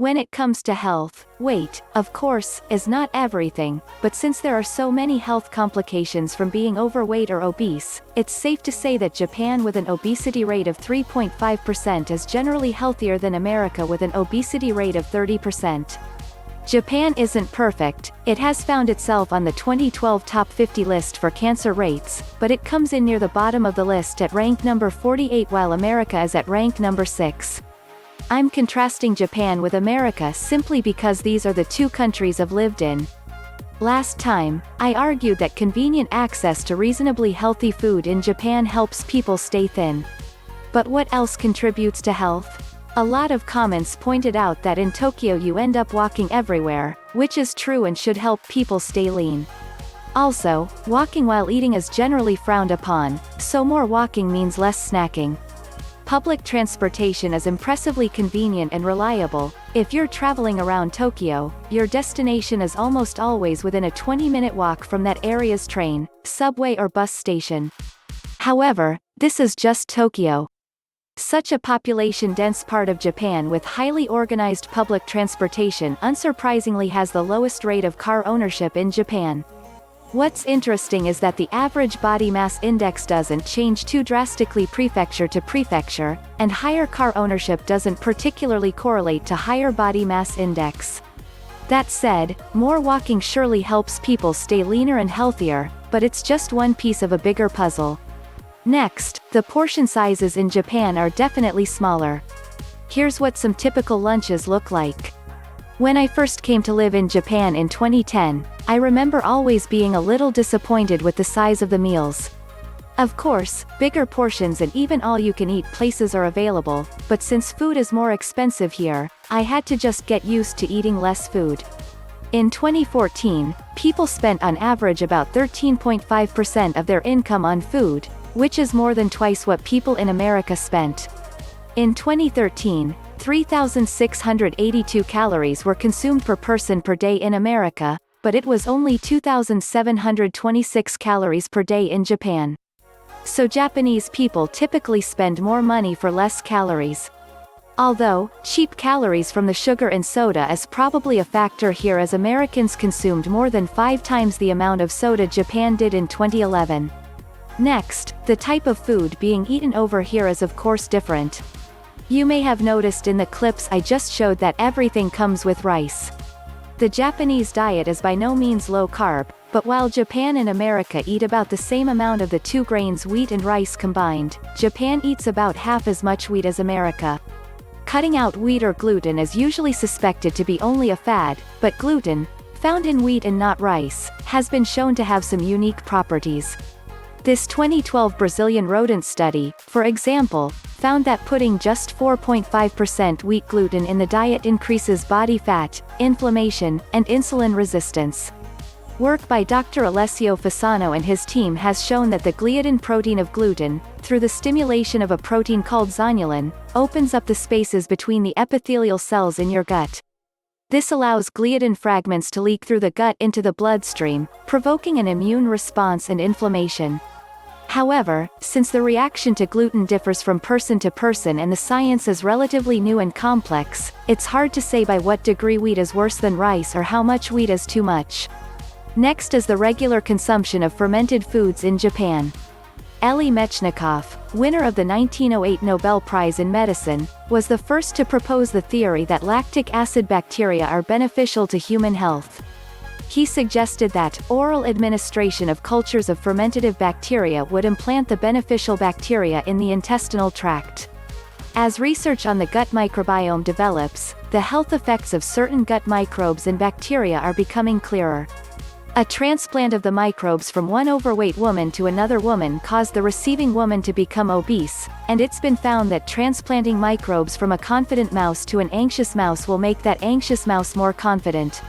When it comes to health, weight, of course, is not everything, but since there are so many health complications from being overweight or obese, it's safe to say that Japan with an obesity rate of 3.5% is generally healthier than America with an obesity rate of 30%. Japan isn't perfect, it has found itself on the 2012 Top 50 list for cancer rates, but it comes in near the bottom of the list at rank number 48 while America is at rank number 6. I'm contrasting Japan with America simply because these are the two countries I've lived in. Last time, I argued that convenient access to reasonably healthy food in Japan helps people stay thin. But what else contributes to health? A lot of comments pointed out that in Tokyo you end up walking everywhere, which is true and should help people stay lean. Also, walking while eating is generally frowned upon, so more walking means less snacking. Public transportation is impressively convenient and reliable. If you're traveling around Tokyo, your destination is almost always within a 20-minute walk from that area's train, subway or bus station. However, this is just Tokyo. Such a population-dense part of Japan with highly organized public transportation unsurprisingly has the lowest rate of car ownership in Japan. What's interesting is that the average body mass index doesn't change too drastically prefecture to prefecture, and higher car ownership doesn't particularly correlate to higher body mass index. That said, more walking surely helps people stay leaner and healthier, but it's just one piece of a bigger puzzle. Next, the portion sizes in Japan are definitely smaller. Here's what some typical lunches look like. When I first came to live in Japan in 2010, I remember always being a little disappointed with the size of the meals. Of course, bigger portions and even all-you-can-eat places are available, but since food is more expensive here, I had to just get used to eating less food. In 2014, people spent on average about 13.5% of their income on food, which is more than twice what people in America spent. In 2013, 3,682 calories were consumed per person per day in America, but it was only 2,726 calories per day in Japan. So Japanese people typically spend more money for less calories. Although, cheap calories from the sugar and soda is probably a factor here as Americans consumed more than 5 times the amount of soda Japan did in 2011. Next, the type of food being eaten over here is of course different. You may have noticed in the clips I just showed that everything comes with rice. The Japanese diet is by no means low carb, but while Japan and America eat about the same amount of the two grains wheat and rice combined, Japan eats about half as much wheat as America. Cutting out wheat or gluten is usually suspected to be only a fad, but gluten, found in wheat and not rice, has been shown to have some unique properties. This 2012 Brazilian rodent study, for example, found that putting just 4.5% wheat gluten in the diet increases body fat, inflammation, and insulin resistance. Work by Dr. Alessio Fasano and his team has shown that the gliadin protein of gluten, through the stimulation of a protein called zonulin, opens up the spaces between the epithelial cells in your gut. This allows gliadin fragments to leak through the gut into the bloodstream, provoking an immune response and inflammation. However, since the reaction to gluten differs from person to person and the science is relatively new and complex, it's hard to say by what degree wheat is worse than rice or how much wheat is too much. Next is the regular consumption of fermented foods in Japan. Elie Metchnikoff, winner of the 1908 Nobel Prize in Medicine, was the first to propose the theory that lactic acid bacteria are beneficial to human health. He suggested that oral administration of cultures of fermentative bacteria would implant the beneficial bacteria in the intestinal tract. As research on the gut microbiome develops, the health effects of certain gut microbes and bacteria are becoming clearer. A transplant of the microbes from one overweight woman to another woman caused the receiving woman to become obese, and it's been found that transplanting microbes from a confident mouse to an anxious mouse will make that anxious mouse more confident.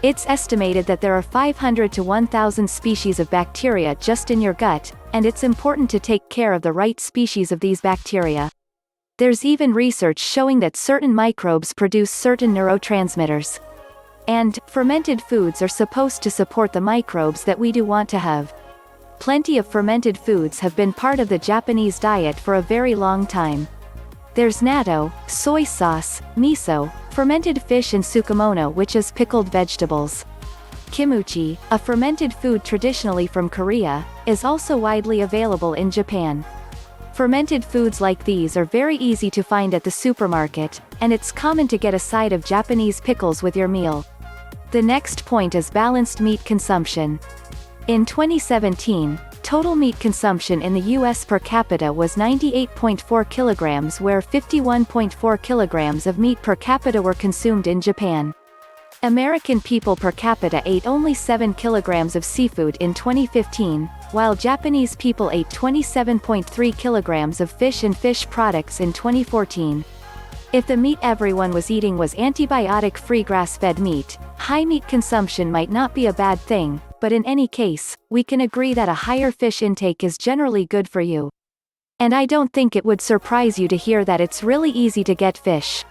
It's estimated that there are 500 to 1,000 species of bacteria just in your gut, and it's important to take care of the right species of these bacteria. There's even research showing that certain microbes produce certain neurotransmitters. And, fermented foods are supposed to support the microbes that we do want to have. Plenty of fermented foods have been part of the Japanese diet for a very long time. There's natto, soy sauce, miso, Fermented fish and tsukemono, which is pickled vegetables. Kimuchi, a fermented food traditionally from Korea, is also widely available in Japan. Fermented foods like these are very easy to find at the supermarket, and it's common to get a side of Japanese pickles with your meal. The next point is balanced meat consumption. In 2017, total meat consumption in the US per capita was 98.4 kilograms, where 51.4 kilograms of meat per capita were consumed in Japan. American people per capita ate only 7 kilograms of seafood in 2015, while Japanese people ate 27.3 kilograms of fish and fish products in 2014. If the meat everyone was eating was antibiotic-free grass-fed meat, high meat consumption might not be a bad thing, but in any case, we can agree that a higher fish intake is generally good for you. And I don't think it would surprise you to hear that it's really easy to get fish.